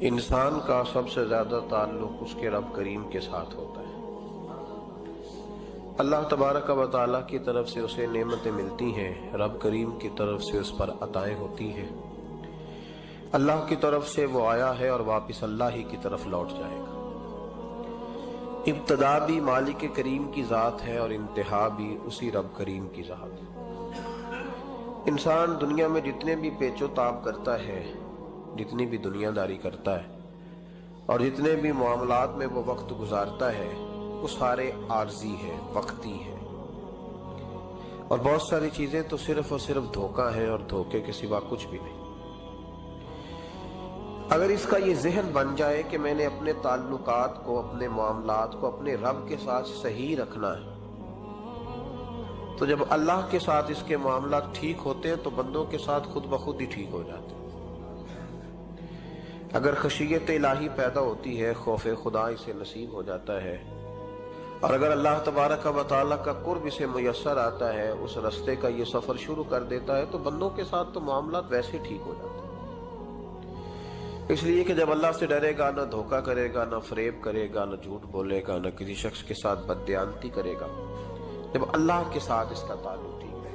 انسان کا سب سے زیادہ تعلق اس کے رب کریم کے ساتھ ہوتا ہے۔ اللہ تبارک و تعالیٰ کی طرف سے اسے نعمتیں ملتی ہیں، رب کریم کی طرف سے اس پر عطائیں ہوتی ہیں۔ اللہ کی طرف سے وہ آیا ہے اور واپس اللہ ہی کی طرف لوٹ جائے گا۔ ابتدا بھی مالک کریم کی ذات ہے اور انتہا بھی اسی رب کریم کی ذات ہے۔ انسان دنیا میں جتنے بھی پیچ و تاب کرتا ہے، جتنی بھی دنیا داری کرتا ہے اور جتنے بھی معاملات میں وہ وقت گزارتا ہے، وہ سارے عارضی ہیں، وقتی ہیں، اور بہت ساری چیزیں تو صرف اور صرف دھوکہ ہیں اور دھوکے کے سوا کچھ بھی نہیں۔ اگر اس کا یہ ذہن بن جائے کہ میں نے اپنے تعلقات کو، اپنے معاملات کو اپنے رب کے ساتھ صحیح رکھنا ہے، تو جب اللہ کے ساتھ اس کے معاملات ٹھیک ہوتے ہیں تو بندوں کے ساتھ خود بخود ہی ٹھیک ہو جاتے ہیں۔ اگر خشیت الہی پیدا ہوتی ہے، خوف خدا اسے نصیب ہو جاتا ہے، اور اگر اللہ تبارک و تعالیٰ کا قرب اسے میسر آتا ہے، اس رستے کا یہ سفر شروع کر دیتا ہے، تو بندوں کے ساتھ تو معاملات ویسے ٹھیک ہو جاتے ہیں۔ اس لیے کہ جب اللہ سے ڈرے گا، نہ دھوکہ کرے گا، نہ فریب کرے گا، نہ جھوٹ بولے گا، نہ کسی شخص کے ساتھ بددیانتی کرے گا، جب اللہ کے ساتھ اس کا تعلق ٹھیک ہے،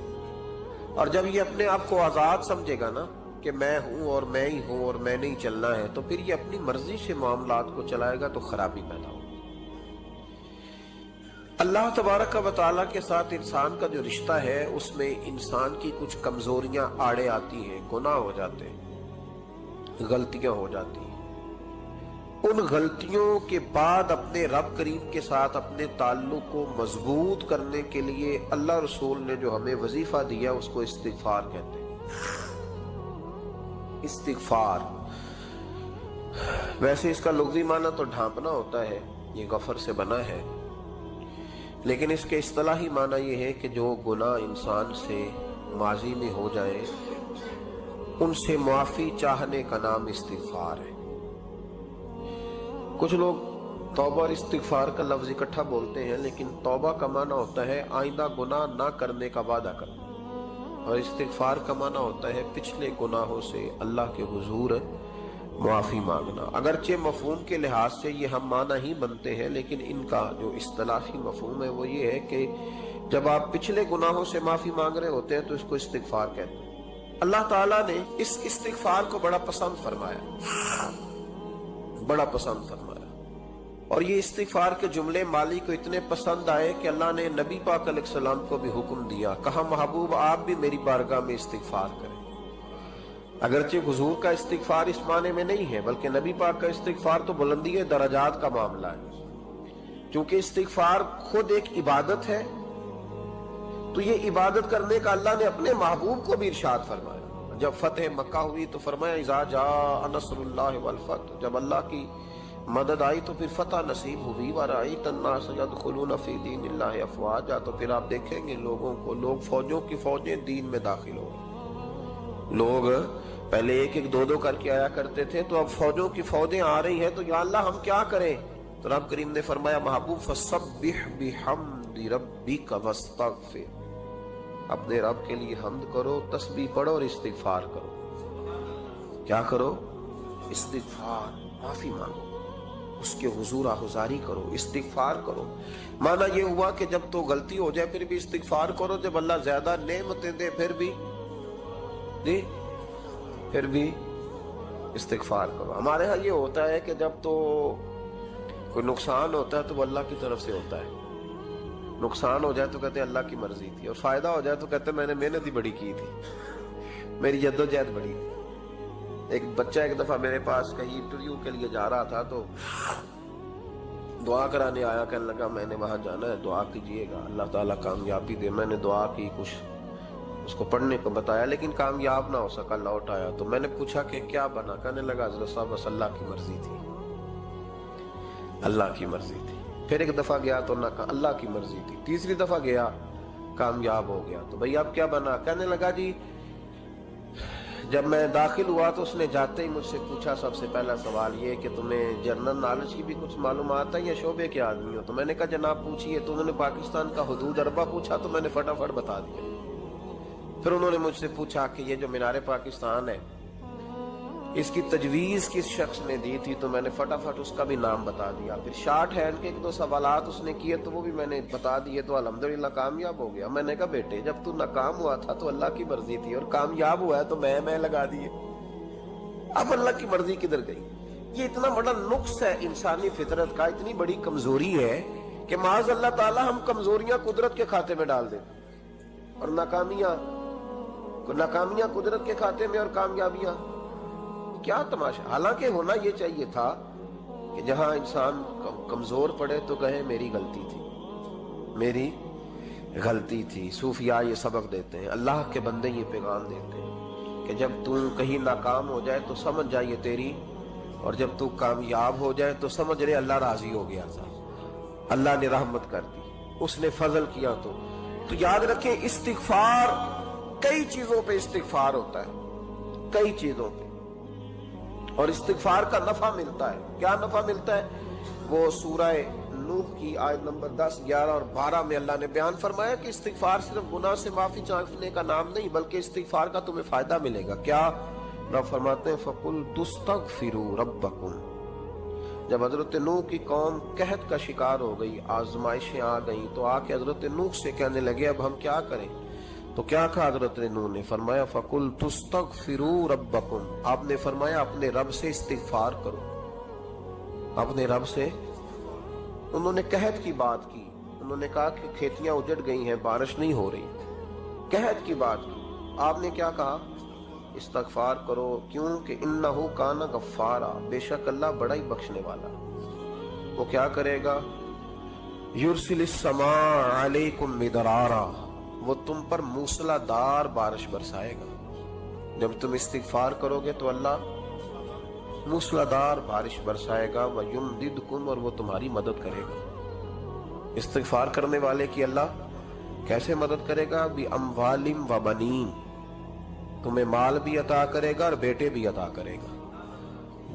اور جب یہ اپنے آپ کو آزاد سمجھے گا نا کہ میں ہوں اور میں ہی ہوں اور میں نے ہی چلنا ہے، تو پھر یہ اپنی مرضی سے معاملات کو چلائے گا تو خرابی پیدا ہوگی۔ اللہ تبارک و تعالیٰ کے ساتھ انسان کا جو رشتہ ہے، اس میں انسان کی کچھ کمزوریاں آڑے آتی ہیں، گناہ ہو جاتے ہیں، غلطیاں ہو جاتی ہیں۔ ان غلطیوں کے بعد اپنے رب کریم کے ساتھ اپنے تعلق کو مضبوط کرنے کے لیے اللہ رسول نے جو ہمیں وظیفہ دیا، اس کو استغفار کہتے ہیں۔ استغفار ویسے اس کا لغوی معنی تو ڈھانپنا ہوتا ہے، یہ غفر سے بنا ہے، لیکن اس کے اصطلاحی معنی یہ ہے کہ جو گناہ انسان سے ماضی میں ہو جائے، ان سے معافی چاہنے کا نام استغفار ہے۔ کچھ لوگ توبہ اور استغفار کا لفظ اکٹھا بولتے ہیں، لیکن توبہ کا معنی ہوتا ہے آئندہ گناہ نہ کرنے کا وعدہ کرنا، اور استغفار کا معنی ہوتا ہے پچھلے گناہوں سے اللہ کے حضور معافی مانگنا۔ اگرچہ مفہوم کے لحاظ سے یہ ہم معنی ہی بنتے ہیں، لیکن ان کا جو اصطلاحی مفہوم ہے وہ یہ ہے کہ جب آپ پچھلے گناہوں سے معافی مانگ رہے ہوتے ہیں تو اس کو استغفار کہتے ہیں۔ اللہ تعالیٰ نے اس استغفار کو بڑا پسند فرمایا، بڑا پسند فرمایا، اور یہ استغفار کے جملے مالی کو اتنے پسند آئے کہ اللہ نے نبی پاک علیہ السلام کو بھی حکم دیا، کہا محبوب آپ بھی میری بارگاہ میں استغفار کریں۔ اگرچہ حضور کا استغفار اس معنی میں نہیں ہے، بلکہ نبی پاک کا استغفار تو بلندی درجات کا معاملہ ہے۔ چونکہ استغفار خود ایک عبادت ہے، تو یہ عبادت کرنے کا اللہ نے اپنے محبوب کو بھی ارشاد فرمایا۔ جب فتح مکہ ہوئی تو فرمایا اذا جاء نصر اللہ والفتح، جب اللہ کی مدد آئی تو پھر فتح نصیب ہوئی، وَرَأَيْتَ النَّاسَ يَدْخُلُونَ فِي دِينِ اللَّهِ أَفْوَاجًا، تو پھر آپ دیکھیں گے لوگوں کو، لوگ فوجوں کی فوجیں دین میں داخل ہو گئے۔ لوگ پہلے ایک ایک دو دو کر کے آیا کرتے تھے، تو اب فوجوں کی فوجیں آ رہی ہیں، تو یا اللہ ہم کیا کریں؟ تو رب کریم نے فرمایا محبوب فَسَبِّحْ بِحَمْدِ رَبِّكَ وَاسْتَغْفِرْ، اپنے رب کے لیے حمد کرو، تسبیح پڑھو اور استغفار کرو۔ کیا کرو؟ استغفار، معافی مانگو، اس کے حضور آہذاری کرو، استغفار کرو۔ معنی یہ ہوا کہ جب تو غلطی ہو جائے پھر بھی استغفار کرو، جب اللہ زیادہ نعمتیں دے پھر بھی استغفار کرو۔ ہمارے ہاں یہ ہوتا ہے کہ جب تو کوئی نقصان ہوتا ہے تو وہ اللہ کی طرف سے ہوتا ہے، نقصان ہو جائے تو کہتے ہیں اللہ کی مرضی تھی، اور فائدہ ہو جائے تو کہتے ہیں میں نے محنت ہی بڑی کی تھی، میری جدوجہد بڑی تھی۔ ایک بچہ ایک دفعہ میرے پاس کہیں انٹرویو کے لیے جا رہا تھا، تو دعا کرانے آیا، کہنے لگا میں نے وہاں جانا ہے، دعا کیجئے گا اللہ تعالیٰ کامیابی دے۔ میں نے دعا کی، کچھ اس کو پڑھنے کو بتایا، لیکن کامیاب نہ ہو سکا، لوٹ آیا۔ تو میں نے پوچھا کہ کیا بنا؟ کہنے لگا حضرت صاحب بس اللہ کی مرضی تھی، اللہ کی مرضی تھی۔ پھر ایک دفعہ گیا تو نہ کہا اللہ کی مرضی تھی، تیسری دفعہ گیا کامیاب ہو گیا۔ تو بھئی اب کیا بنا؟ کہنے لگا جی جب میں داخل ہوا تو اس نے جاتے ہی مجھ سے پوچھا سب سے پہلا سوال یہ کہ تمہیں جنرل نالج کی بھی کچھ معلومات ہے یا شعبے کے آدمی ہو؟ تو میں نے کہا جناب پوچھیے۔ تو انہوں نے پاکستان کا حدود اربہ پوچھا تو میں نے فٹافٹ بتا دیا۔ پھر انہوں نے مجھ سے پوچھا کہ یہ جو مینار پاکستان ہے اس کی تجویز کس شخص نے دی تھی تو میں نے فٹافٹ اس کا بھی نام بتا دیا. پھر شارٹ ہینڈ کے ایک دو سوالات اس نے کیے تو وہ بھی میں نے بتا دیے تو الحمدللہ کامیاب ہو گیا. میں نے کہا بیٹے جب تو ناکام ہوا تھا تو اللہ کی مرضی تھی، اور کامیاب ہوا ہے تو میں لگا دیے. اب اللہ کی مرضی کدھر گئی؟ یہ اتنا بڑا نقص ہے انسانی فطرت کا، اتنی بڑی کمزوری ہے کہ معاذ اللہ تعالی ہم کمزوریاں قدرت کے کھاتے میں ڈال دیتے، اور ناکامیاں قدرت کے کھاتے میں، اور کامیابیاں. کیا تماشا! حالانکہ ہونا یہ چاہیے تھا کہ جہاں انسان کمزور پڑے تو کہے میری غلطی تھی. صوفیاء یہ سبق دیتے ہیں، اللہ کے بندے یہ پیغام دیتے ہیں کہ جب تو کہیں ناکام ہو جائے تو سمجھ جائے تیری، اور جب تو کامیاب ہو جائے تو سمجھ رہے اللہ راضی ہو گیا تھا، اللہ نے رحمت کر دی، اس نے فضل کیا. تو یاد رکھیں استغفار، کئی چیزوں پہ استغفار ہوتا ہے، کئی چیزوں پہ، اور استغفار کا نفع ملتا ہے. کیا نفع ملتا ہے؟ وہ سورہ نوح کی آیت نمبر 10، 11 اور 12 میں اللہ نے بیان فرمایا کہ استغفار صرف گناہ سے معافی چاہنے کا نام نہیں، بلکہ استغفار کا تمہیں فائدہ ملے گا. کیا؟ رب فرماتے ہیں فَقُلْتُ اسْتَغْفِرُوا رَبَّكُمْ. جب حضرت نوح کی قوم قحط کا شکار ہو گئی، آزمائشیں آ گئیں، تو آ کے حضرت نوح سے کہنے لگے اب ہم کیا کریں؟ تو کیا کہا حضرت نوح نے؟ فرمایا فَقُلْتُ اسْتَغْفِرُوا رَبَّكُمْ. آپ نے فرمایا اپنے رب سے استغفار کرو، اپنے رب سے. انہوں نے قحط کی بات کی، انہوں نے کہا کہ کھیتیاں اجڑ گئی ہیں، بارش نہیں ہو رہی، قحط کی بات کی. آپ نے کیا کہا؟ استغفار کرو. کیوں کہ انہو کان غفارا، بے شک اللہ بڑا ہی بخشنے والا. وہ کیا کرے گا؟ یرسل السماء علیکم مدرارا، وہ تم پر موسلا دار بارش برسائے گا. جب تم استغفار کرو گے تو اللہ موسلا دار بارش برسائے گا. وَيُمْدِدْكُمْ، اور وہ تمہاری مدد کرے گا. استغفار کرنے والے کی اللہ کیسے مدد کرے گا؟ بِأَمْوَالٍ وَبَنِينَ، تمہیں مال بھی عطا کرے گا اور بیٹے بھی عطا کرے گا.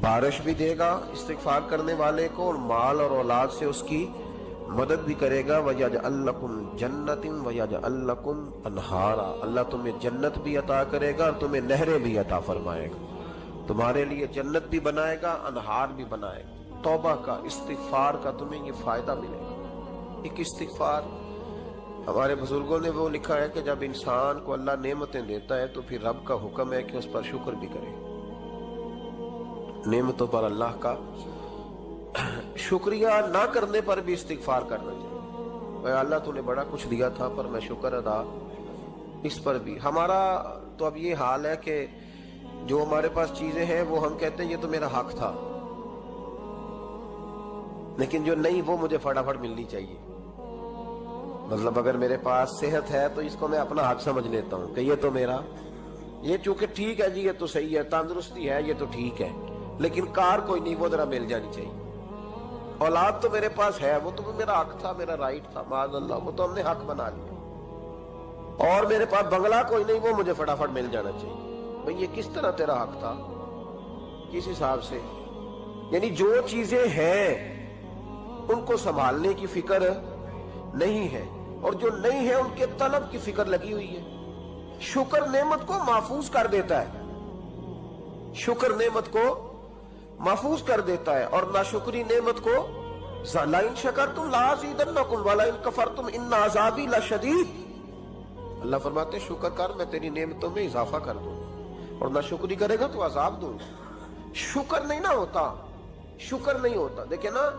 بارش بھی دے گا استغفار کرنے والے کو، اور مال اور اولاد سے اس کی مدد بھی کرے گا. وَيَجْعَلْ لَكُمْ جَنَّةٍ وَيَجْعَلْ لَكُمْ أَنْهَارًا، اللہ تمہیں جنت بھی عطا کرے گا اور تمہیں نہریں بھی عطا فرمائے گا. تمہارے لیے جنت بھی بنائے گا، انہار بھی بنائے گا. توبہ کا، استغفار کا تمہیں یہ فائدہ ملے گا. ایک استغفار، ہمارے بزرگوں نے وہ لکھا ہے کہ جب انسان کو اللہ نعمتیں دیتا ہے تو پھر رب کا حکم ہے کہ اس پر شکر بھی کرے. نعمتوں پر اللہ کا شکریہ نہ کرنے پر بھی استغفار کرنا چاہیے. اے اللہ تو نے بڑا کچھ دیا تھا پر میں شکر ادا اس پر بھی. ہمارا تو اب یہ حال ہے کہ جو ہمارے پاس چیزیں ہیں وہ ہم کہتے ہیں یہ تو میرا حق تھا، لیکن جو نہیں وہ مجھے فٹافٹ ملنی چاہیے. مطلب اگر میرے پاس صحت ہے تو اس کو میں اپنا حق سمجھ لیتا ہوں کہ یہ تو میرا، یہ چونکہ ٹھیک ہے جی، یہ تو صحیح ہے، تندرستی ہے، یہ تو ٹھیک ہے، لیکن کار کوئی نہیں، وہ ذرا مل جانی چاہیے. اولاد تو میرے پاس ہے، وہ تو میرا حق تھا، میرا رائٹ تھا، معاذ اللہ وہ تو ہم نے حق بنا لیا. اور میرے پاس بنگلہ کوئی نہیں، وہ مجھے فٹافٹ مل جانا چاہیے. بھئی یہ کس طرح تیرا حق تھا؟ کس حساب سے؟ یعنی جو چیزیں ہیں ان کو سنبھالنے کی فکر نہیں ہے، اور جو نہیں ہے ان کے طلب کی فکر لگی ہوئی ہے. شکر نعمت کو محفوظ کر دیتا ہے، شکر نعمت کو محفوظ کر دیتا ہے، اور ناشکری نعمت کو لَئِن شَكَرْتُمْ لَأَزِيدَنَّكُمْ وَلَئِن كَفَرْتُمْ إِنَّ عَذَابِي لَشَدِيدٌ. اللہ فرماتے ہیں شکر کر، میں تیری نعمتوں میں اضافہ کر دوں، اور ناشکری کرے گا تو عذاب دوں. شکر نہیں نہ ہوتا، شکر نہیں ہوتا. دیکھیں نا،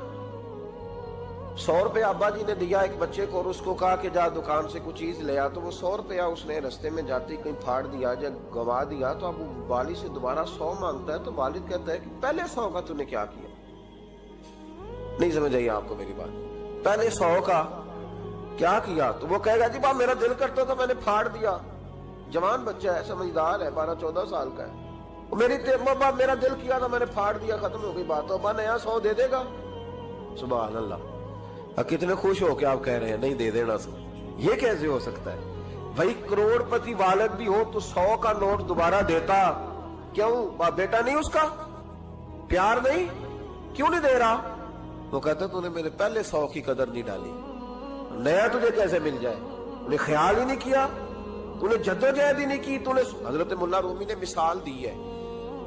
100 روپے ابا جی نے دیا ایک بچے کو، اور اس کو کہا کہ جا دکان سے کچھ چیز لے آ، تو وہ 100 روپیہ اس نے رستے میں جاتے کہیں پھاڑ دیا، جب گوا دیا تو اب والد سے دوبارہ 100 مانگتا ہے. تو والد کہتا ہے کہ پہلے 100 کا تو نے کیا کیا؟ نہیں سمجھ آئی آپ کو میری بات؟ پہلے 100 کا کیا کیا؟ تو وہ کہے گا جی با میرا دل کرتا تھا میں نے پھاڑ دیا. جوان بچہ ہے، سمجھدار ہے، 12-14 سال کا ہے. میرا دل کیا تھا میں نے پھاڑ دیا، ختم ہو گئی بات. تو ابا نیا 100 دے دے گا. سبحان اللہ. کتنے خوش ہو کے آپ کہہ رہے ہیں نہیں دے دینا سو. یہ کیسے ہو سکتا ہے؟ بھائی کروڑ پتی والد بھی ہو تو 100 کا نوٹ دوبارہ دیتا کیوں؟ بیٹا نہیں اس کا؟ پیار نہیں؟ کیوں نہیں دے رہا؟ وہ کہتا تو نے میرے پہلے 100 کی قدر نہیں ڈالی، نیا تجھے کیسے مل جائے؟ نے خیال ہی نہیں کیا، تو نے جدوجہد ہی نہیں کی. تو نے حضرت مولا رومی نے مثال دی ہے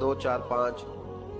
2 4 5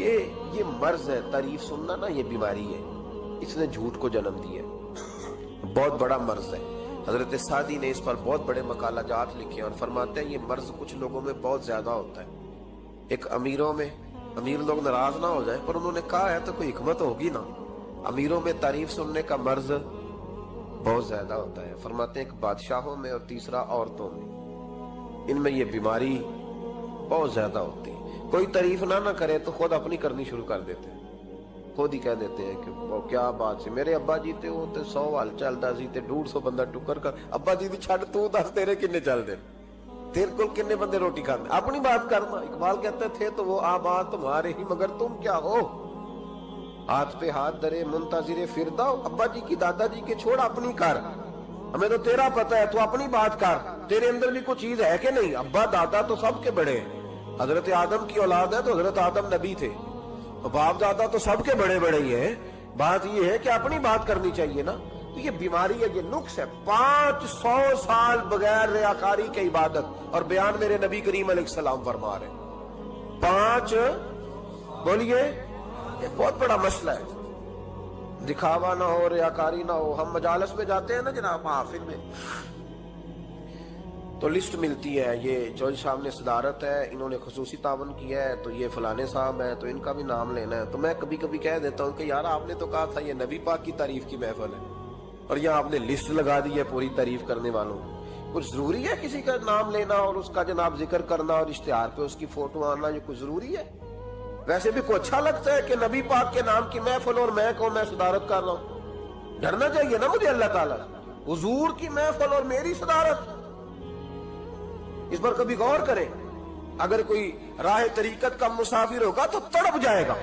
یہ مرض ہے، تعریف سننا نا یہ بیماری ہے، اس نے جھوٹ کو جنم دیا ہے، بہت بڑا مرض ہے۔ حضرت سعدی نے اس پر بہت بڑے مقالہ جات لکھے اور فرماتے ہیں یہ مرض کچھ لوگوں میں بہت زیادہ ہوتا ہے۔ ایک امیروں میں، امیر لوگ ناراض نہ ہو جائیں پر انہوں نے کہا ہے تو کوئی حکمت ہوگی نا، امیروں میں تعریف سننے کا مرض بہت زیادہ ہوتا ہے۔ فرماتے ہیں ایک بادشاہوں میں اور تیسرا عورتوں میں، ان میں یہ بیماری بہت زیادہ ہوتی ہے۔ کوئی تعریف نہ کرے تو خود اپنی کرنی شروع کر دیتے ہیں، خود ہی کہہ دیتے ہیں کہ وہ کیا بات ہے، میرے ابا جی تے وہ تے 100 حال چلدا سی تے 150 بندہ ٹکر کر، ابا جی دی چھڈ تو دس تیرے کنے چل دے، تیرے کول کنے بندے روٹی کھاندے، اپنی بات کرنا۔ اقبال کہتے تھے تو وہ آباد تمہارے ہی مگر تم کیا ہو، ہاتھ پہ ہاتھ درے منتظر فرداؤ، ابا جی کی دادا جی کے چھوڑ اپنی کر، ہمیں تو تیرا پتہ ہے تو اپنی بات کر، تیرے اندر بھی کچھ چیز ہے کہ نہیں۔ ابا دادا تو سب کے بڑے ہیں، حضرت آدم کی اولاد ہے تو حضرت آدم نبی تھے، باپ دادا تو سب کے بڑے بڑے ہی ہیں، بات یہ ہے کہ اپنی بات کرنی چاہیے نا۔ تو یہ بیماری ہے، یہ نقص ہے۔ 500 سال بغیر ریاکاری کی عبادت، اور بیان میرے نبی کریم علیہ السلام فرما رہے ہیں 5، بولیے، یہ بہت بڑا مسئلہ ہے، دکھاوا نہ ہو، ریاکاری نہ ہو۔ ہم مجالس میں جاتے ہیں نا جناب، محافل میں تو لسٹ ملتی ہے، یہ جج صاحب نے صدارت ہے، انہوں نے خصوصی تعاون کیا ہے تو یہ فلانے صاحب ہے تو ان کا بھی نام لینا ہے۔ تو میں کبھی کبھی کہہ دیتا ہوں کہ یار آپ نے تو کہا تھا یہ نبی پاک کی تعریف کی محفل ہے، اور یہاں آپ نے لسٹ لگا دی ہے پوری تعریف کرنے والوں۔ کچھ ضروری ہے کسی کا نام لینا اور اس کا جناب ذکر کرنا اور اشتہار پہ اس کی فوٹو آنا، یہ کچھ ضروری ہے؟ ویسے بھی کوئی اچھا لگتا ہے کہ نبی پاک کے نام کی محفل اور میں کہوں میں صدارت کر رہا ہوں؟ ڈرنا چاہیے نا مجھے اللہ تعالیٰ، حضور کی محفل اور میری صدارت، اس پر کبھی غور کریں۔ اگر کوئی راہ طریقت کا مسافر ہوگا تو تڑپ جائے گا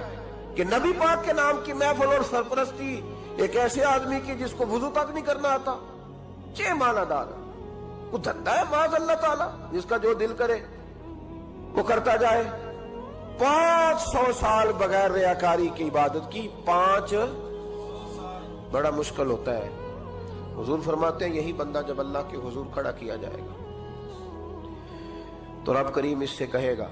کہ نبی پاک کے نام کی محفل اور سرپرستی ایک ایسے آدمی کی جس کو وضو تک نہیں کرنا آتا، چھ مالا دار، وہ دھندا ہے معاذ اللہ تعالیٰ، جس کا جو دل کرے وہ کرتا جائے۔ 500 سال بغیر ریاکاری کی عبادت کی، 5 بڑا مشکل ہوتا ہے۔ حضور فرماتے ہیں یہی بندہ جب اللہ کے حضور کھڑا کیا جائے گا تو رب کریم اس سے کہے گا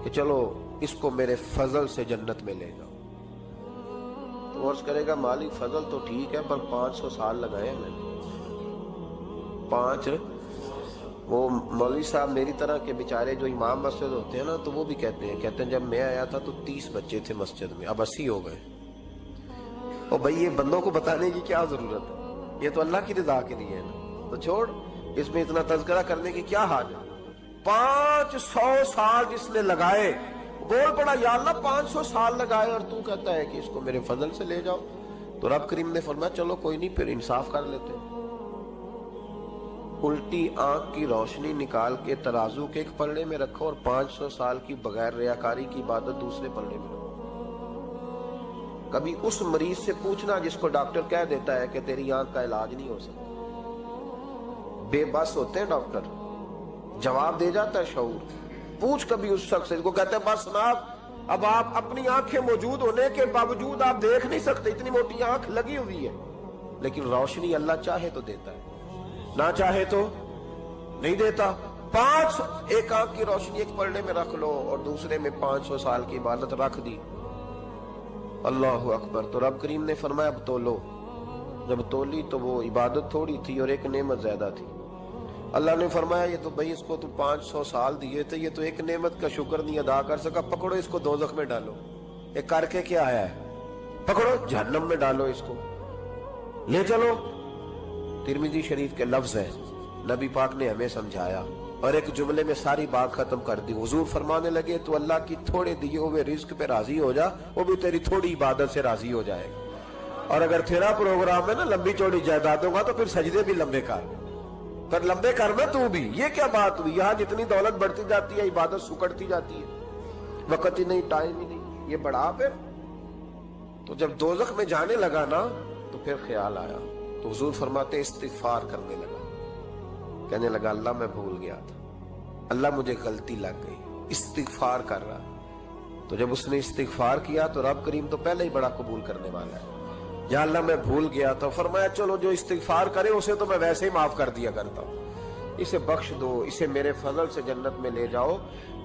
کہ چلو اس کو میرے فضل سے جنت میں لے جاؤ۔ تو عرض کرے گا مالک فضل تو ٹھیک ہے پر 500 سال لگائے میں نے، 5۔ وہ مولوی صاحب میری طرح کے بیچارے جو امام مسجد ہوتے ہیں نا تو وہ بھی کہتے ہیں جب میں آیا تھا تو 30 بچے تھے مسجد میں، اب 80 ہو گئے۔ اور بھائی یہ بندوں کو بتانے کی کیا ضرورت ہے، یہ تو اللہ کی رضا کے لیے ہے نا، تو چھوڑ اس میں اتنا تذکرہ کرنے کی کیا حاجت ہے۔ 500 سال جس نے لگائے، بول پڑا یا اللہ 500 سال لگائے اور تو کہتا ہے کہ اس کو میرے فضل سے لے جاؤ۔ تو رب کریم نے فرمایا چلو کوئی نہیں، پھر انصاف کر لیتے، الٹی آنکھ کی روشنی نکال کے ترازو کے ایک پلڑے میں رکھو اور 500 سال کی بغیر ریاکاری کی عبادت دوسرے پلڑے میں رکھو۔ کبھی اس مریض سے پوچھنا جس کو ڈاکٹر کہہ دیتا ہے کہ تیری آنکھ کا علاج نہیں ہو سکتا، بے بس ہوتے ہیں ڈاکٹر، جواب دے جاتا ہے شعور۔ پوچھ کبھی اس شخص سے، کو کہتے ہیں بس جناب اب آپ اپنی آنکھیں موجود ہونے کے باوجود آپ دیکھ نہیں سکتے، اتنی موٹی آنکھ لگی ہوئی ہے، لیکن روشنی اللہ چاہے تو دیتا ہے، نہ چاہے تو نہیں دیتا۔ 5 ایک آنکھ کی روشنی ایک پلڑے میں رکھ لو اور دوسرے میں 500 سال کی عبادت رکھ دی، اللہ اکبر۔ تو رب کریم نے فرمایا اب تولو، جب تولی تو وہ عبادت تھوڑی تھی اور ایک نعمت زیادہ تھی۔ اللہ نے فرمایا یہ تو بھائی اس کو تو 500 سال دیے تھے، یہ تو ایک نعمت کا شکر نہیں ادا کر سکا، پکڑو اس کو دوزخ میں ڈالو۔ ایک کر کے کیا آیا ہے، پکڑو جہنم میں ڈالو، اس کو لے چلو۔ ترمذی شریف کے لفظ ہیں، نبی پاک نے ہمیں سمجھایا اور ایک جملے میں ساری بات ختم کر دی۔ حضور فرمانے لگے تو اللہ کی تھوڑے دیے ہوئے رزق پہ راضی ہو جا، وہ بھی تیری تھوڑی عبادت سے راضی ہو جائے گا۔ اور اگر تیرا پروگرام ہے نا لمبی چوڑی جائیدادوں کا تو پھر سجدے بھی لمبے کر، پر لمبے کرنا تو بھی۔ یہ کیا بات ہوئی، یہاں جتنی دولت بڑھتی جاتی ہے عبادت سکڑتی جاتی ہے، وقت ہی نہیں، ٹائم ہی نہیں، یہ بڑھا پھر۔ تو جب دوزخ میں جانے لگا نا تو پھر خیال آیا، تو حضور فرماتے استغفار کرنے لگا، کہنے لگا اللہ میں بھول گیا تھا، اللہ مجھے غلطی لگ گئی، استغفار کر رہا۔ تو جب اس نے استغفار کیا تو رب کریم تو پہلے ہی بڑا قبول کرنے والا ہے، یا اللہ میں بھول گیا تھا، فرمایا چلو جو استغفار کرے اسے تو میں ویسے ہی معاف کر دیا کرتا ہوں، اسے بخش دو، اسے میرے فضل سے جنت میں لے جاؤ۔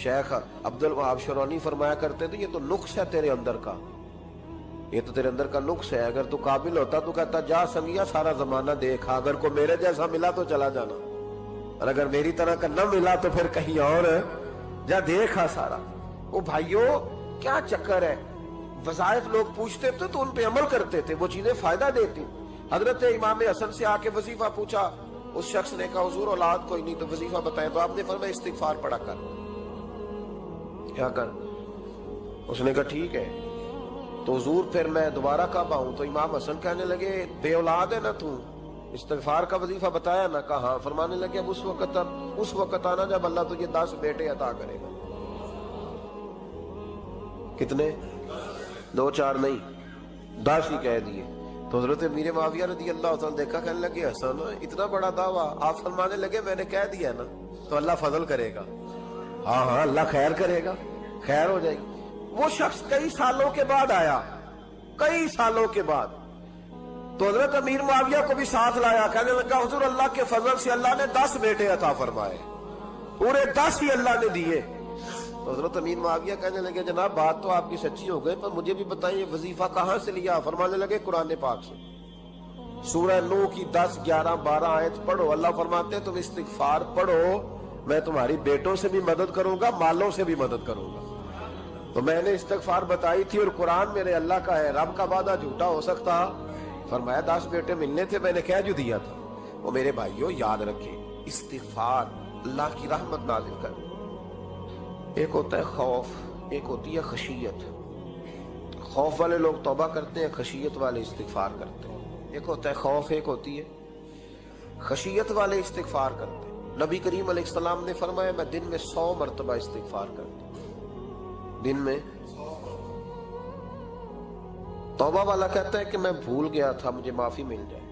شیخ عبد الوہاب شرونی فرمایا کرتے تھے یہ تو نقص ہے تیرے اندر کا، یہ تو تیرے اندر کا نقص ہے، اگر تو قابل ہوتا تو کہتا جا سنگیا سارا زمانہ دیکھا، اگر کو میرے جیسا ملا تو چلا جانا، اور اگر میری طرح کا نہ ملا تو پھر کہیں اور جا دیکھا سارا۔ وہ بھائیوں کیا چکر ہے، وظائف لوگ پوچھتے تھے تو ان پہ عمل کرتے تھے، وہ چیزیں فائدہ دیتی۔ حضرت امام حسن سے آ کے وظیفہ پوچھا، اس شخص نے کہا حضور اولاد کوئی نہیں تو وظیفہ بتائیں، تو آپ نے فرمایا استغفار پڑھا کر۔ کیا کر؟ اس نے کہا ٹھیک ہے۔ تو حضور پھر میں دوبارہ کب آؤں؟ تو امام حسن کہنے لگے بے اولاد ہے نا تو، استغفار کا وظیفہ بتایا نا؟ کہا ہاں۔ فرمانے لگے اب اس وقت آنا جب اللہ تجھے 10 بیٹے عطا کرے گا۔ کتنے؟ 2 4 نہیں، 10 ہی کہہ دیے۔ تو حضرت امیر معاویہ رضی اللہ تعالیٰ دیکھا، کہنے لگے حسن اتنا بڑا دعویٰ؟ آپ فرمانے لگے میں نے کہہ دیا نا تو اللہ فضل کرے گا۔ ہاں ہاں اللہ خیر کرے گا، خیر ہو جائے گی۔ وہ شخص کئی سالوں کے بعد آیا، کئی سالوں کے بعد، تو حضرت امیر معاویہ کو بھی ساتھ لایا، کہنے لگا حضور اللہ کے فضل سے اللہ نے 10 بیٹے عطا فرمائے، پورے 10 ہی اللہ نے دیے۔ تو حضرت امیر معاویہ کہنے لگے جناب بات تو آپ کی سچی ہو گئی، پر مجھے بھی بتائیے وظیفہ کہاں سے لیا؟ فرمانے لگے قرآن پاک سے، سورہ نوح کی 10 11 12 آیت پڑھو۔ اللہ فرماتے ہیں تم استغفار پڑھو، میں تمہاری بیٹوں سے بھی مدد کروں گا، مالوں سے بھی مدد کروں گا۔ تو میں نے استغفار بتائی تھی اور قرآن میرے اللہ کا ہے، رب کا وعدہ جھوٹا ہو سکتا؟ فرمایا 10 بیٹے ملنے تھے، میں نے کہہ جو دیا تھا۔ وہ میرے بھائیوں یاد رکھیں، استغفار اللہ کی رحمت نازل کر۔ ایک ہوتا ہے خوف، ایک ہوتی ہے خشیت۔ خوف والے لوگ توبہ کرتے ہیں، خشیت والے استغفار کرتے ہیں۔ ایک ہوتا ہے خوف، ایک ہوتی ہے خشیت والے استغفار کرتے ہیں۔ نبی کریم علیہ السلام نے فرمایا میں دن میں 100 مرتبہ استغفار کرتا ہوں، دن میں۔ توبہ والا کہتا ہے کہ میں بھول گیا تھا، مجھے معافی مل جائے،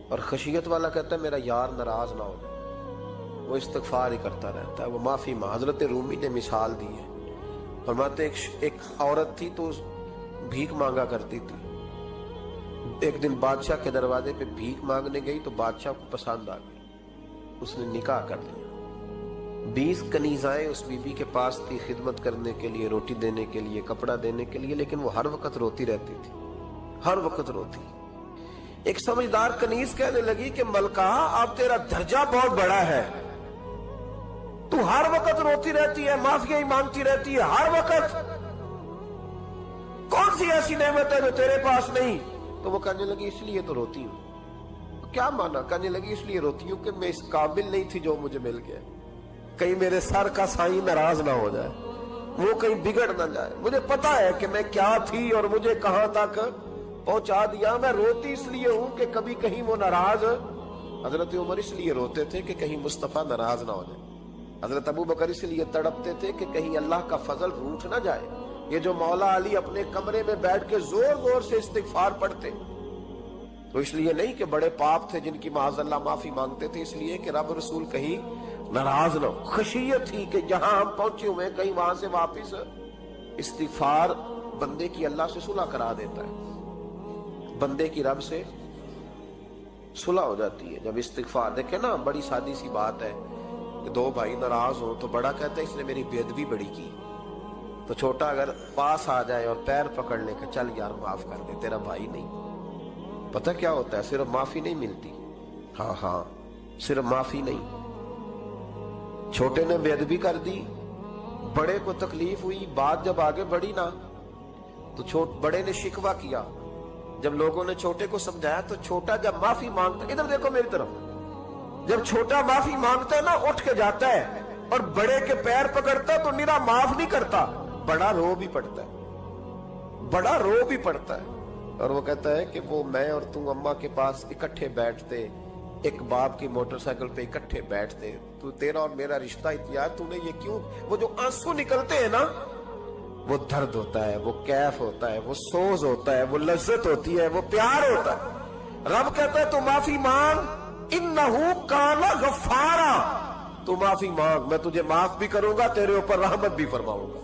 اور خشیت والا کہتا ہے میرا یار ناراض نہ ہو جائے، وہ استغفار ہی کرتا رہتا ہے، وہ معافی حضرت رومی نے مثال دی ہے، فرماتے ایک عورت تھی تو بھیک مانگا کرتی تھی، ایک دن بادشاہ کے دروازے پہ بھیک مانگنے گئی تو بادشاہ کو پسند آ گئی، اس نے نکاح کر لیا۔ 20 کنیزائیں اس بی بی کے پاس تھی خدمت کرنے کے لیے، روٹی دینے کے لیے، کپڑا دینے کے لیے، لیکن وہ ہر وقت روتی رہتی تھی، ہر وقت روتی۔ ایک سمجھدار کنیز کہنے لگی کہ ملکہ اب تیرا درجہ بہت بڑا ہے، تو ہر وقت روتی رہتی ہے، معافیاں ہی مانگتی رہتی ہے ہر وقت، کون سی ایسی نعمت ہے جو تیرے پاس نہیں؟ تو وہ کہنے لگی اس لیے تو روتی ہوں۔ کیا مانا؟ کہنے لگی اس لیے روتی ہوں کہ میں اس قابل نہیں تھی جو مجھے مل گیا، کہیں میرے سر کا سائیں ناراض نہ ہو جائے، وہ کہیں بگڑ نہ جائے، مجھے پتا ہے کہ میں کیا تھی اور مجھے کہاں تک پہنچا دیا، میں روتی اس لیے ہوں کہ کبھی کہیں وہ ناراض۔ حضرت عمر اس لیے روتے تھے کہ کہیں مصطفیٰ ناراض نہ ہو جائے، حضرت ابو بکر اس لیے تڑپتے تھے کہ کہیں اللہ کا فضل روٹھ نہ جائے۔ یہ جو مولا علی اپنے کمرے میں بیٹھ کے زور زور سے استغفار پڑھتے تو اس لیے نہیں کہ بڑے پاپ تھے جن کی معاذ اللہ معافی مانگتے تھے، اس لیے کہ رب رسول کہیں ناراض نہ ہو۔ خشیت تھی کہ جہاں ہم پہنچے ہوئے کہیں وہاں سے واپس۔ استغفار بندے کی اللہ سے صلح کرا دیتا ہے، بندے کی رب سے صلح ہو جاتی ہے جب استغفار۔ دیکھیں نا بڑی سادی سی بات ہے کہ 2 بھائی ناراض ہوں تو بڑا کہتا ہے اس نے میری بے ادبی بڑی کی، تو چھوٹا اگر پاس آ جائے اور پیر پکڑ لے کہ چل یار معاف کر دے، تیرا بھائی نہیں۔ پتہ کیا ہوتا ہے؟ صرف معافی نہیں ملتی، ہاں صرف معافی نہیں، چھوٹے نے بے ادبی کر دی، بڑے کو تکلیف ہوئی، بات جب آگے بڑھی نا تو بڑے نے شکوہ کیا، جب لوگوں نے چھوٹے کو سمجھایا تو چھوٹا جب معافی مانگتا، ادھر دیکھو میری طرف، جب چھوٹا معافی مانگتا ہے نا اٹھ کے جاتا ہے اور بڑے کے پیر پکڑتا ہے تو میرا معاف نہیں کرتا، بڑا رو بھی پڑتا ہے، بڑا رو بھی پڑتا ہے، اور وہ کہتا ہے کہ وہ میں اور تم اماں کے پاس اکٹھے بیٹھتے، ایک باپ کی موٹر سائیکل پہ اکٹھے بیٹھتے، تو تیرا اور میرا رشتہ اتیار، تو نے یہ کیوں؟ وہ جو آنسو نکلتے ہیں نا وہ درد ہوتا ہے، وہ کیف ہوتا ہے، وہ سوز ہوتا ہے، وہ لذت ہوتی ہے، وہ پیار ہوتا ہے۔ رب کہتا ہے تو معافی مانگ، انہو کان غفارا، تو معافی مانگ، میں تجھے معاف بھی کروں گا، تیرے اوپر رحمت بھی فرماؤں گا،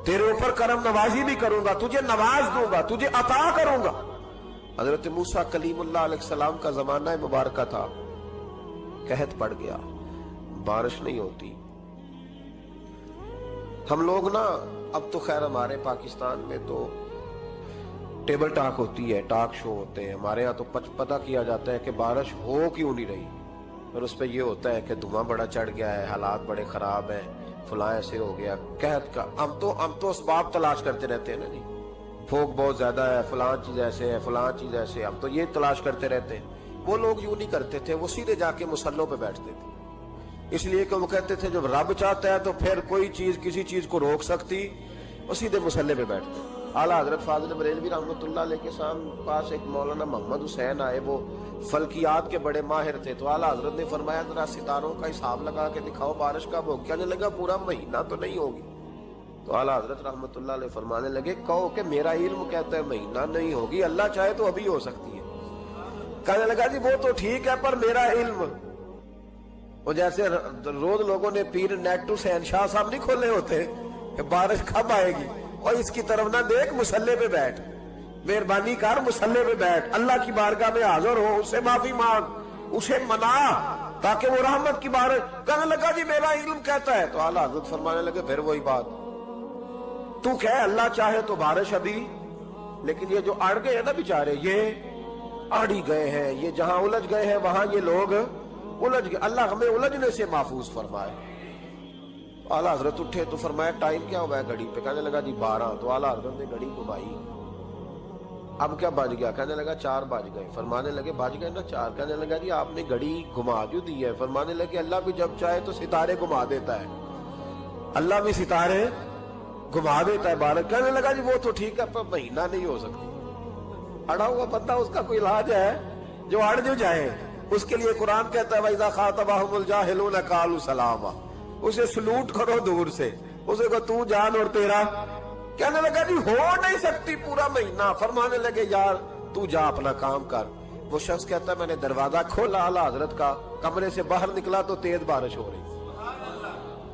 تیرے اوپر کرم نوازی بھی کروں گا، تجھے نواز دوں گا، تجھے عطا کروں گا۔ حضرت موسیٰ کلیم اللہ علیہ السلام کا زمانہ مبارکہ تھا، قحط پڑ گیا، بارش نہیں ہوتی، ہم لوگ نا اب تو خیر ہمارے پاکستان میں تو ٹیبل ٹاک ہوتی ہے، ٹاک شو ہوتے ہیں، ہمارے ہاں تو پتہ کیا جاتا ہے کہ بارش ہو کیوں نہیں رہی، اور اس پہ یہ ہوتا ہے کہ دھواں بڑا چڑھ گیا ہے، حالات بڑے خراب ہیں، فلاں ایسے ہو گیا، قحط کا ہم تو اسباب تلاش کرتے رہتے ہیں نا جی، پھوک بہت زیادہ ہے، فلاں چیز ایسے ہے، فلاں چیز ایسے، ہم تو یہ تلاش کرتے رہتے ہیں۔ وہ لوگ یوں نہیں کرتے تھے، وہ سیدھے جا کے مصلوں پہ بیٹھتے تھے، اس لیے کہ وہ کہتے تھے جب رب چاہتا ہے تو پھر کوئی چیز کسی چیز کو روک سکتی، وہ سیدھے مصلے پہ بیٹھتے۔ اعلیٰ حضرت فاضل بریلوی رحمۃ اللہ علیہ کے پاس ایک مولانا محمد حسین آئے، وہ فلکیات کے بڑے ماہر تھے، تو اعلیٰ حضرت نے فرمایا ذرا ستاروں کا حساب لگا کے دکھاؤ بارش کب ہوگی؟ کہنے لگا پورا مہینہ تو نہیں ہوگی۔ تو اعلیٰ حضرت رحمۃ اللہ علیہ فرمانے لگے کہو کہ میرا علم کہتا ہے مہینہ نہیں ہوگی، اللہ چاہے تو ابھی ہو سکتی ہے۔ کہنے لگا جی وہ تو ٹھیک ہے پر میرا علم، وہ جیسے روز لوگوں نے پیر نیٹو سین شاہ صاحب نہیں کھولے ہوتے کہ بارش کب آئے گی، اور اس کی طرف نہ دیکھ، مصلے پہ بیٹھ، مہربانی کر مصلے پہ بیٹھ، اللہ کی بارگاہ میں حاضر ہو، اس سے معافی مانگ، اسے منا تاکہ وہ رحمت کی بارش۔ کہنے لگا جی میرا علم کہتا ہے۔ تو اعلیٰ حضرت فرمانے لگے پھر وہی بات، تو کہ اللہ چاہے تو بارش ابھی، لیکن یہ جو اڑ گئے ہیں نا بیچارے، یہ اڑ ہی گئے ہیں، یہ جہاں الجھ گئے ہیں وہاں یہ لوگ الجھ گئے، اللہ ہمیں الجھنے سے محفوظ فرمائے۔ اعلیٰ حضرت اٹھے تو فرمایا ٹائم کیا ہوا ہے گھڑی پہ؟ کہنے لگا جی 12۔ تو اعلیٰ حضرت نے گھڑی گھمائی، اب کیا بج گیا؟ کہنے لگا 4 بج گئے۔ فرمانے لگے بج گئے نا 4؟ کہنے لگا جی آپ نے گھڑی گھما جو دی ہے۔ فرمانے لگے اللہ بھی جب چاہے تو ستارے گھما دیتا ہے، اللہ بھی ستارے گھما دیتا ہے بارش۔ کہنے لگا جی وہ تو ٹھیک ہے پر مہینہ نہیں ہو سکتی۔ اڑا ہوا بندہ، اس کا کوئی علاج ہے؟ جو اڑ جو جائے اس کے لیے قرآن کہتا ہے وَإِذَا خَاطَبَهُمُ الْجَاهِلُونَ قَالُوا سَلَامًا، اسے سلوٹ کرو دور سے، اسے کو تو جان اور تیرا۔ کہنے لگا جی ہو نہیں سکتی پورا مہینہ۔ فرمانے لگے یار تو جا اپنا کام کر۔ وہ شخص کہتا ہے میں نے دروازہ کھولا اعلیٰ حضرت کا، کمرے سے باہر نکلا تو تیز بارش ہو رہی،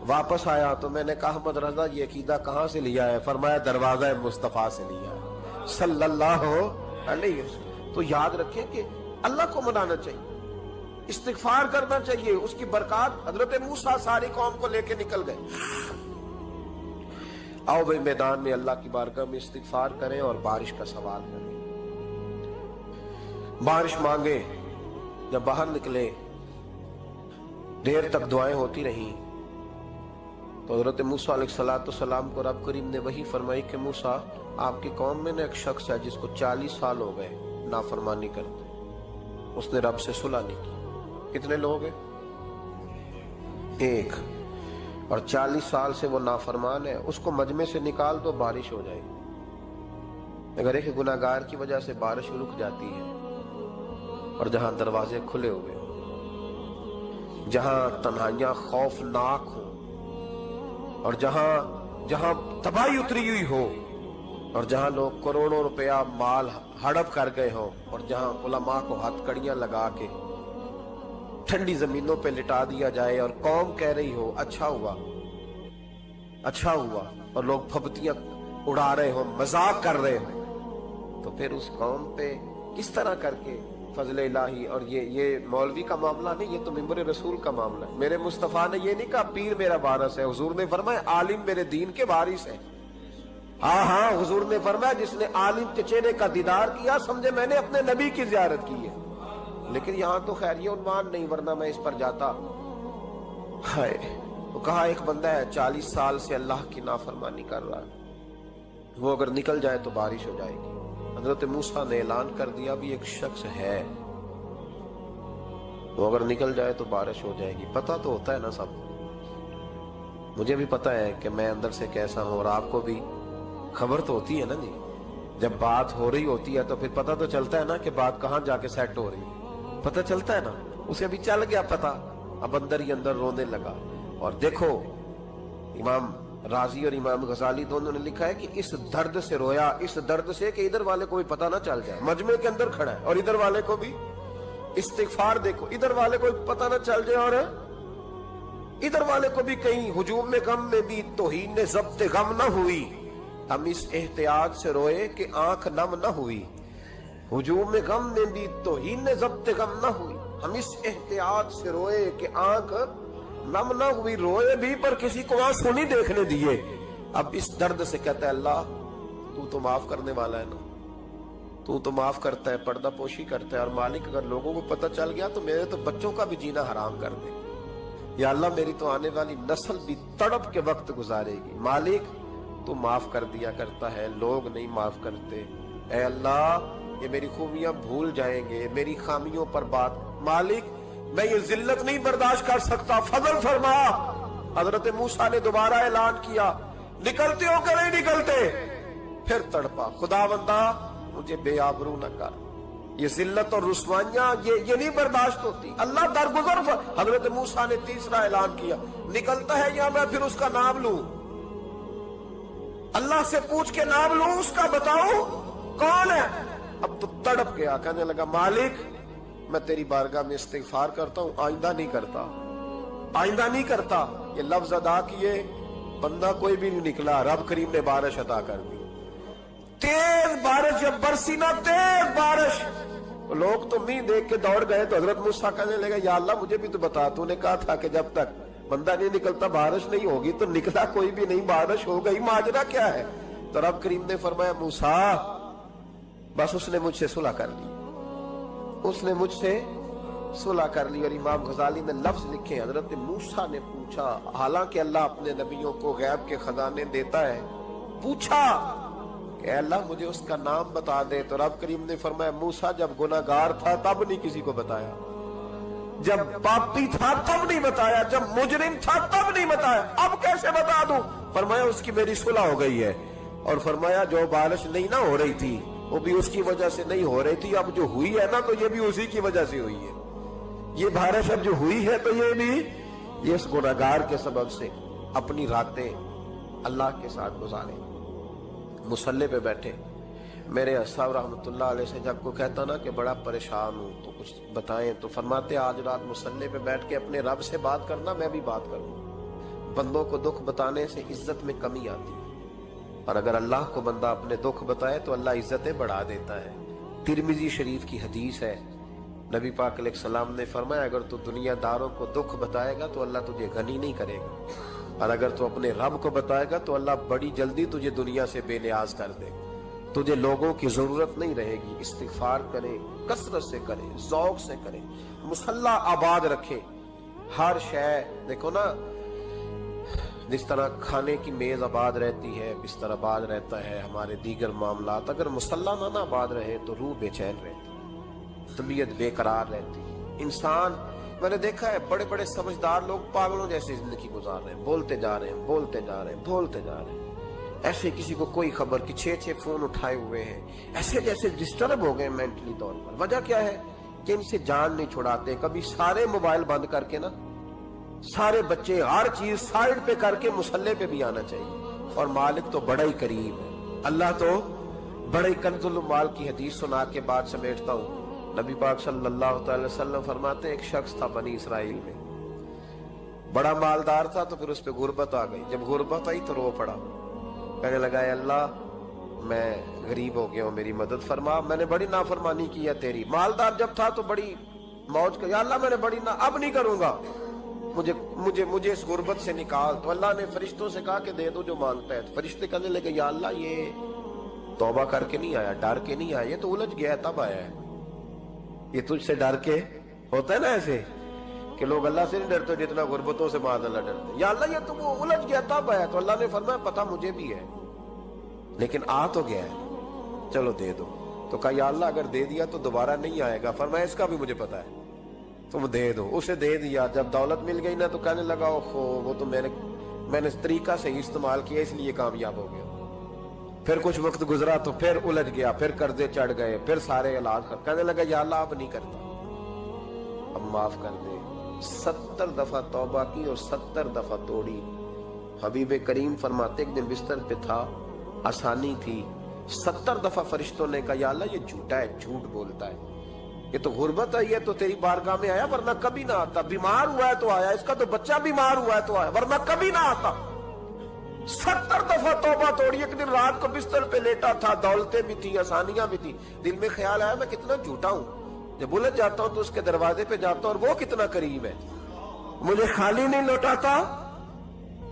واپس آیا تو میں نے کہا احمد رضا یہ عقیدہ کہاں سے لیا ہے؟ فرمایا دروازہ مصطفیٰ سے لیا ہے صلی اللہ علیہ وسلم۔ تو یاد رکھیں کہ اللہ کو منانا چاہیے، استغفار کرنا چاہیے، اس کی برکات۔ حضرت موسیٰ ساری قوم کو لے کے نکل گئے۔ آؤ بھائی میدان میں اللہ کی بارگاہ میں استغفار کریں اور بارش کا سوال کریں، بارش مانگے۔ جب باہر نکلے دیر تک دعائیں ہوتی رہیں تو حضرت موسیٰ علیہ السلام کو رب کریم نے وحی فرمائی کہ موسیٰ آپ کی قوم میں نے ایک شخص ہے جس کو 40 سال ہو گئے نافرمانی کرتے، اس نے رب سے صلح نہیں کی۔ کتنے لوگ ہیں؟ ایک، اور 40 سال سے وہ نافرمان ہے، اس کو مجمع سے نکال دو بارش ہو جائے گی۔ اگر ایک گناہگار کی وجہ سے بارش رک جاتی ہے، اور جہاں دروازے کھلے ہوئے ہوں، جہاں تنہائیاں خوفناک ہوں، اور جہاں تباہی اتری ہوئی ہو، اور جہاں لوگ کروڑوں روپیہ مال ہڑپ کر گئے ہوں، اور جہاں علماء کو ہتھ کڑیاں لگا کے ٹھنڈی زمینوں پہ لٹا دیا جائے اور قوم کہہ رہی ہو اچھا ہوا اچھا ہوا، اور لوگ پھبتیاں اڑا رہے ہوں، مذاق کر رہے ہوں، تو پھر اس قوم پہ کس طرح کر کے فضل الہی۔ اور یہ مولوی کا معاملہ نہیں، یہ تو ممبر رسول کا معاملہ ہے۔ میرے مصطفیٰ نے یہ نہیں کہا پیر میرا وارث ہے، حضور نے فرمایا عالم میرے دین کے وارث ہے۔ ہاں حضور نے فرمایا جس نے عالم کے چہرے کا دیدار کیا سمجھے میں نے اپنے نبی کی زیارت کی ہے۔ لیکن یہاں تو خیر یہ عنوان نہیں، ورنہ میں اس پر جاتا۔ ہائے، وہ کہا ایک بندہ ہے 40 سال سے اللہ کی نافرمانی کر رہا ہے، وہ اگر نکل جائے تو بارش ہو جائے گی۔ حضرت موسیٰ نے اعلان کر دیا بھی ایک شخص ہے، وہ اگر نکل جائے تو بارش ہو جائے گی۔ پتہ تو ہوتا ہے نا سب، مجھے بھی پتہ ہے کہ میں اندر سے کیسا ہوں، اور آپ کو بھی خبر تو ہوتی ہے نا جی۔ جب بات ہو رہی ہوتی ہے تو پھر پتہ تو چلتا ہے نا کہ بات کہاں جا کے سیٹ ہو رہی ہے، پتہ چلتا ہے نا۔ اسے ابھی چل گیا پتہ، اب اندر ہی اندر رونے لگا۔ اور دیکھو امام رازی اور امام غزالی دونوں نے لکھا ہے کہ اس درد سے رویا، اس درد سے کہ ادھر والے کو بھی پتہ نہ چل جائے، مجمع کے اندر کھڑا ہے اور ادھر والے کو بھی استغفار، دیکھو ادھر والے کو پتہ نہ چل جائے اور ادھر والے کو بھی کہیں ہجوم میں غم میں بھی توہین نے ضبط غم نہ ہوئی۔ ہم اس احتیاط سے روئے کہ آنکھ نم نہ ہوئی، ہجوم میں غم میں بھی توہین نے ضبط غم نہ ہوئی۔ ہم اس احتیاط سے روئے کہ آنکھ نم نہ ہوئی، روئے بھی پر کسی کو آنسو نہیں دیکھنے دیے، اب اس درد سے کہتا ہے اللہ تو تو معاف کرنے والا ہے نا، تو تو معاف کرتا ہے، پردہ پوشی کرتا ہے، اور مالک اگر لوگوں کو پتہ چل گیا تو میرے تو بچوں کا بھی جینا حرام کر دے، یا اللہ میری تو آنے والی نسل بھی تڑپ کے وقت گزارے گی۔ مالک تو معاف کر دیا کرتا ہے، لوگ نہیں معاف کرتے، اے اللہ یہ میری خوبیاں بھول جائیں گے، میری خامیوں پر بات، مالک میں یہ ذلت نہیں برداشت کر سکتا، فضل فرما۔ حضرت موسیٰ نے دوبارہ اعلان کیا، نکلتے ہو کہ نہیں نکلتے؟ پھر تڑپا، خداوندا مجھے بے آبرو نہ کر، یہ ذلت اور رسوائیاں یہ نہیں برداشت ہوتی، اللہ درگزر۔ حضرت موسیٰ نے تیسرا اعلان کیا، نکلتا ہے یا میں پھر اس کا نام لوں؟ اللہ سے پوچھ کے نام لوں اس کا، بتاؤ کون ہے؟ اب تو تڑپ گیا، کہنے لگا مالک میں تیری بارگاہ میں استغفار کرتا ہوں، آئندہ نہیں کرتا، آئندہ نہیں کرتا۔ یہ لفظ ادا کیے، بندہ کوئی بھی نہیں نکلا، رب کریم نے بارش عطا کر دی، تیز بارش جب برسی نا، تیز بارش، لوگ تو مین دیکھ کے دوڑ گئے، تو حضرت موسیٰ کہنے لگا یا اللہ مجھے بھی تو بتا، تو نے کہا تھا کہ جب تک بندہ نہیں نکلتا بارش نہیں ہوگی، تو نکلا کوئی بھی نہیں، بارش ہو گئی، ماجرا کیا ہے؟ تو رب کریم نے فرمایا موسیٰ بس اس نے مجھ سے صلح کر لی، اس نے مجھ سے صلح کر لی۔ اور امام غزالی نے لفظ لکھے، حضرت موسیٰ نے پوچھا، حالانکہ اللہ اپنے نبیوں کو غیب کے خزانے دیتا ہے، پوچھا کہ اے اللہ مجھے اس کا نام بتا دے، تو رب کریم نے فرمایا موسیٰ جب گناہگار تھا تب نہیں کسی کو بتایا، جب پاپی تھا تب نہیں بتایا، جب مجرم تھا تب نہیں بتایا، اب کیسے بتا دوں؟ فرمایا اس کی میری صلح ہو گئی ہے، اور فرمایا جو بارش نہیں نہ ہو رہی تھی وہ بھی اس کی وجہ سے نہیں ہو رہی تھی، اب جو ہوئی ہے نا تو یہ بھی اسی کی وجہ سے ہوئی ہے، یہ بارش اب جو ہوئی ہے تو یہ بھی یہ اس گناہگار کے سبب سے۔ اپنی راتیں اللہ کے ساتھ گزارے، مصلی پہ بیٹھے۔ میرے صاحب رحمۃ اللہ علیہ سے جب کوئی کہتا نا کہ بڑا پریشان ہوں تو کچھ بتائیں، تو فرماتے آج رات مصلی پہ بیٹھ کے اپنے رب سے بات کرنا، میں بھی بات کروں۔ بندوں کو دکھ بتانے سے عزت میں کمی آتی ہے، اور اگر اللہ کو بندہ اپنے دکھ بتائے تو اللہ عزتیں بڑھا دیتا ہے۔ ترمذی شریف کی حدیث ہے، نبی پاک علیہ السلام نے فرمایا اگر تو دنیا داروں کو دکھ بتائے گا تو اللہ تجھے غنی نہیں کرے گا، اور اگر تو اپنے رب کو بتائے گا تو اللہ بڑی جلدی تجھے دنیا سے بے نیاز کر دے گا، تجھے لوگوں کی ضرورت نہیں رہے گی۔ استغفار کرے، کثرت سے کرے، ذوق سے کرے، مصلی آباد رکھے، ہر شے دیکھو نا، جس طرح کھانے کی میز آباد رہتی ہے، بستر آباد رہتا ہے، ہمارے دیگر معاملات، اگر مصلی نہ آباد رہے تو روح بے چین رہتی، طبیعت بے قرار رہتی۔ انسان میں نے دیکھا ہے بڑے بڑے سمجھدار لوگ پاگلوں جیسے زندگی گزار رہے ہیں، بولتے جا رہے ہیں، بولتے جا رہے ہیں، بولتے جا رہے ہیں، ایسے کسی کو کوئی خبر کہ 6 فون اٹھائے ہوئے ہیں، ایسے جیسے ڈسٹرب ہو گئے مینٹلی طور پر۔ وجہ کیا ہے کہ ان سے جان نہیں چھڑاتے۔ کبھی سارے موبائل بند کر کے نا، سارے بچے ہر چیز سائیڈ پہ کر کے مصلی پہ بھی آنا چاہیے، اور مالک تو بڑا ہی کریم ہے، اللہ تو بڑا ہی کنز المال کی حدیث سنا کے بعد سمیٹتا ہوں۔ نبی پاک صلی اللہ تعالی وسلم فرماتے ہیں ایک شخص تھا بنی اسرائیل میں، بڑا مالدار تھا، تو پھر اس پہ غربت آ گئی، جب غربت آئی تو رو پڑا، کہنے لگا اے اللہ میں غریب ہو گیا ہوں، میری مدد فرما، میں نے بڑی نافرمانی کی ہے تیری۔ مالدار جب تھا تو بڑی موج کر، یا اللہ میں نے بڑی اب نہیں کروں گا، مجھے اس غربت سے نکال۔ تو اللہ نے فرشتوں سے کہا کہ دے دو جو مانگتا ہے۔ فرشتے کہنے لگے یا اللہ یہ توبہ کر کے نہیں آیا، ڈر کے نہیں آیا، یہ تو الجھ گیا ہے تب آیا ہے، یہ تجھ سے ڈر کے ہوتا ہے نا ایسے کہ لوگ اللہ سے نہیں ڈرتے جتنا غربتوں سے معاذ اللہ ڈرتے، یا اللہ یہ تو وہ الجھ گیا تب آیا۔ تو اللہ نے فرمایا پتہ مجھے بھی ہے لیکن آ تو گیا ہے، چلو دے دو۔ تو کہا یا اللہ اگر دے دیا تو دوبارہ نہیں آئے گا، فرمایا اس کا بھی مجھے پتا ہے، تم دے دو۔ اسے دے دیا، جب دولت مل گئی نا تو کہنے لگا اوہو وہ تو میں نے اس طریقہ سے استعمال کیا اس لیے کامیاب ہو گیا۔ پھر کچھ وقت گزرا تو پھر الجھ گیا، پھر قرضے چڑھ گئے، پھر سارے علاج کہنے لگا یا اللہ اب نہیں کرتا، اب معاف کر دے۔ 70 دفعہ توبہ کی اور 70 دفعہ توڑی۔ حبیب کریم فرماتے ایک دن بستر پہ تھا، آسانی تھی، 70 دفعہ فرشتوں نے کہا یا اللہ یہ جھوٹا ہے، جھوٹ بولتا ہے، یہ تو غربت ہے، یہ تو تیری بارگاہ میں آیا ورنہ کبھی نہ آتا، بیمار ہوا ہے تو آیا، اس کا تو بچہ بیمار ہوا ہے تو آیا ورنہ کبھی نہ آتا۔ 70 دفعہ توبہ توڑی۔ ایک دن رات کو بستر پہ لیٹا تھا، دولتیں بھی تھی، آسانیاں بھی تھی، دل میں خیال آیا میں کتنا جھوٹا ہوں، جب الجھ جاتا ہوں تو اس کے دروازے پہ جاتا ہوں اور وہ کتنا قریب ہے، مجھے خالی نہیں لوٹاتا،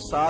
7